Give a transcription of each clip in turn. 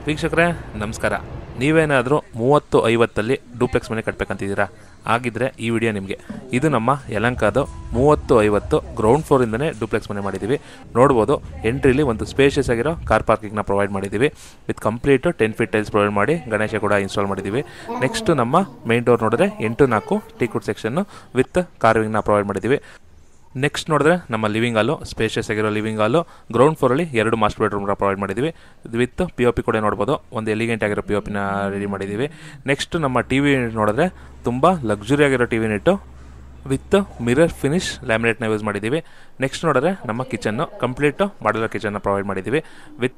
ವೀಕ್ಷಕರೇ ನಮಸ್ಕಾರ. ನೀವೇನಾದರೂ 30-50 ಡೂಪ್ಲೆಕ್ಸ್ ಮನೆ ಕಟ್ಟಬೇಕಂತಿದ್ದೀರಾ? ಆಗಿದ್ದರೆ ಈ ವಿಡಿಯೋ ನಿಮಗೆ. ಇದು ನಮ್ಮ ಯಲಹಂಕದ 30-50 ಗ್ರೌಂಡ್ ಫ್ಲೋರಿಂದನೇ ಡೂಪ್ಲೆಕ್ಸ್ ಮನೆ ಮಾಡಿದ್ದೀವಿ. ನೋಡ್ಬೋದು, ಎಂಟ್ರಿಲಿ ಒಂದು ಸ್ಪೇಷಿಯಸ್ ಆಗಿರೋ ಕಾರ್ ಪಾರ್ಕಿಂಗ್ನ ಪ್ರೊವೈಡ್ ಮಾಡಿದ್ದೀವಿ. With complete 10 feet tiles provide ಮಾಡಿ ಗಣೇಶ ಕೂಡ ಇನ್ಸ್ಟಾಲ್ ಮಾಡಿದ್ದೀವಿ. ನೆಕ್ಸ್ಟ್ ನಮ್ಮ ಮೇನ್ ಡೋರ್ ನೋಡಿದ್ರೆ 8-4 ಟೀಕುಡ್ ಸೆಕ್ಷನ್ನು ವಿತ್ ಕಾರ್ವಿಂಗ್ನ ಪ್ರೊವೈಡ್ ಮಾಡಿದ್ದೀವಿ. ನೆಕ್ಸ್ಟ್ ನೋಡಿದ್ರೆ ನಮ್ಮ ಲಿವಿಂಗ್ ಹಾಲು, ಸ್ಪೇಷಿಯಸ್ ಆಗಿರೋ ಲಿವಿಂಗ್ ಹಾಲು. ಗ್ರೌಂಡ್ ಫ್ಲೋರಲ್ಲಿ 2 ಮಾಸ್ಟರ್ ಬೆಡ್ರೂಮ್ನ ಪ್ರೊವೈಡ್ ಮಾಡಿದ್ದೀವಿ. ವಿತ್ POP ಕೂಡ ನೋಡ್ಬೋದು, ಒಂದು ಎಲಿಗೆಂಟ್ ಆಗಿರೋ POPನ ರೆಡಿ ಮಾಡಿದ್ದೀವಿ. ನೆಕ್ಸ್ಟ್ ನಮ್ಮ ಟಿ ವಿ ಯೂನಿಟ್ ನೋಡಿದ್ರೆ ತುಂಬ ಲಕ್ಸುರಿ ಆಗಿರೋ T V unit with mirror finish ಲ್ಯಾಮಿನೇಟ್ನ ಯೂಸ್ ಮಾಡಿದ್ದೀವಿ. ನೆಕ್ಸ್ಟ್ ನೋಡಿದ್ರೆ ನಮ್ಮ ಕಿಚನ್ನು ಕಂಪ್ಲೀಟು ಮಾಡ್ಯುಲರ್ ಕಿಚನ್ನ ಪ್ರೊವೈಡ್ ಮಾಡಿದ್ದೀವಿ. ವಿತ್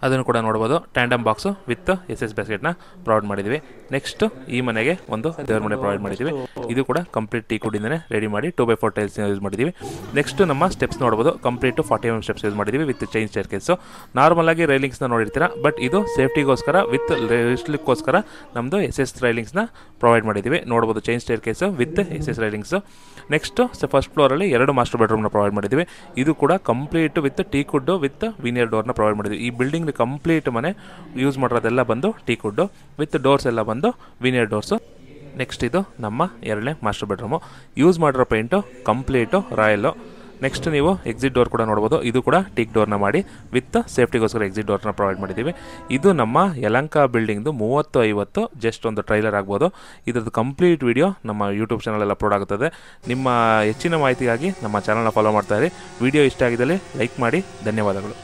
ಅದನ್ನು ಕೂಡ ನೋಡ್ಬೋದು, tandem box with SS ಬ್ಯಾಸ್ಕೆಟ್ನ provide ಮಾಡಿದ್ದೀವಿ. ನೆಕ್ಸ್ಟ್ ಈ ಮನೆಗೆ ಒಂದು ದೇವ್ರ ಮನೆ ಪ್ರೊವೈಡ್ ಮಾಡಿದ್ದೀವಿ. ಇದು ಕೂಡ ಕಂಪ್ಲೀಟ್ ಟೀಕುಡಿಂದನೇ ರೆಡಿ ಮಾಡಿ 2x4 ಟೈಲ್ಸ್ನ ಯೂಸ್ ಮಾಡಿದ್ದೀವಿ. ನೆಕ್ಸ್ಟ್ ನಮ್ಮ ಸ್ಟೆಪ್ಸ್ ನೋಡ್ಬೋದು, ಕಂಪ್ಲೀಟು 40 mm ಸ್ಟೆಪ್ಸ್ ಯೂಸ್ ಮಾಡಿದ್ದೀವಿ with chain stair case. Normal ಆಗಿ ರೈಲಿಂಗ್ಸ್ನ ನೋಡಿರ್ತೀರ, ಬಟ್ ಇದು ಸೇಫ್ಟಿಗೋಸ್ಕರ ವಿತ್ ಲಿಸ್ಟ್ಲಿಕ್ಕೋಸ್ಕರ ನಮ್ಮದು SS ರೈಲಿಂಗ್ಸ್ನ ಪ್ರೊವೈಡ್ ಮಾಡಿದ್ದೀವಿ. ನೋಡ್ಬೋದು, chain staircase with SS railings. Next first ಫ್ಲೋರಲ್ಲಿ 2 ಮಾಸ್ಟರ್ ಬೆಡ್ರೂಮ್ನ ಪ್ರೊವೈಡ್ ಮಾಡಿದ್ದೀವಿ. ಇದು ಕೂಡ complete with teakwood with veneer ಡೋರ್ನ ಪ್ರೊವೈಡ್ ಮಾಡಿದ್ದೀವಿ. ಈ ಬಿಲ್ಡಿಂಗ್ ಕಂಪ್ಲೀಟ್ ಮನೆ ಯೂಸ್ ಮಾಡೋದೆಲ್ಲ ಬಂದು ಟೀಕುಡ್ಡು ವಿತ್ ಡೋರ್ಸ್ ಎಲ್ಲ ಬಂದು ವಿನಿಯರ್ ಡೋರ್ಸು. ನೆಕ್ಸ್ಟ್ ಇದು ನಮ್ಮ 2ನೇ ಮಾಸ್ಟರ್ ಬೆಡ್ರೂಮು. ಯೂಸ್ ಮಾಡಿರೋ ಪೇಂಟು ಕಂಪ್ಲೀಟು ರಾಯಲ್ಲು. ನೆಕ್ಸ್ಟ್ ನೀವು ಎಕ್ಸಿಟ್ ಡೋರ್ ಕೂಡ ನೋಡ್ಬೋದು, ಇದು ಕೂಡ ಟೀಕ್ ಡೋರ್ನ ಮಾಡಿ ವಿತ್ ಸೇಫ್ಟಿಗೋಸ್ಕರ ಎಕ್ಸಿಟ್ ಡೋರ್ನ ಪ್ರೊವೈಡ್ ಮಾಡಿದ್ದೀವಿ. ಇದು ನಮ್ಮ ಯಲಹಂಕ ಬಿಲ್ಡಿಂಗ್ದು 30-50 ಜಸ್ಟ್ ಒಂದು ಟ್ರೈಲರ್ ಆಗ್ಬೋದು. ಇದ್ರದ್ದು ಕಂಪ್ಲೀಟ್ ವಿಡಿಯೋ ನಮ್ಮ ಯೂಟ್ಯೂಬ್ ಚಾನಲಲ್ಲಿ ಅಪ್ಲೋಡ್ ಆಗುತ್ತದೆ. ನಿಮ್ಮ ಹೆಚ್ಚಿನ ಮಾಹಿತಿಗಾಗಿ ನಮ್ಮ ಚಾನಲ್ನ ಫಾಲೋ ಮಾಡ್ತಾ ಇರಿ. ವಿಡಿಯೋ ಇಷ್ಟ ಆಗಿದ್ದಲ್ಲಿ ಲೈಕ್ ಮಾಡಿ. ಧನ್ಯವಾದಗಳು.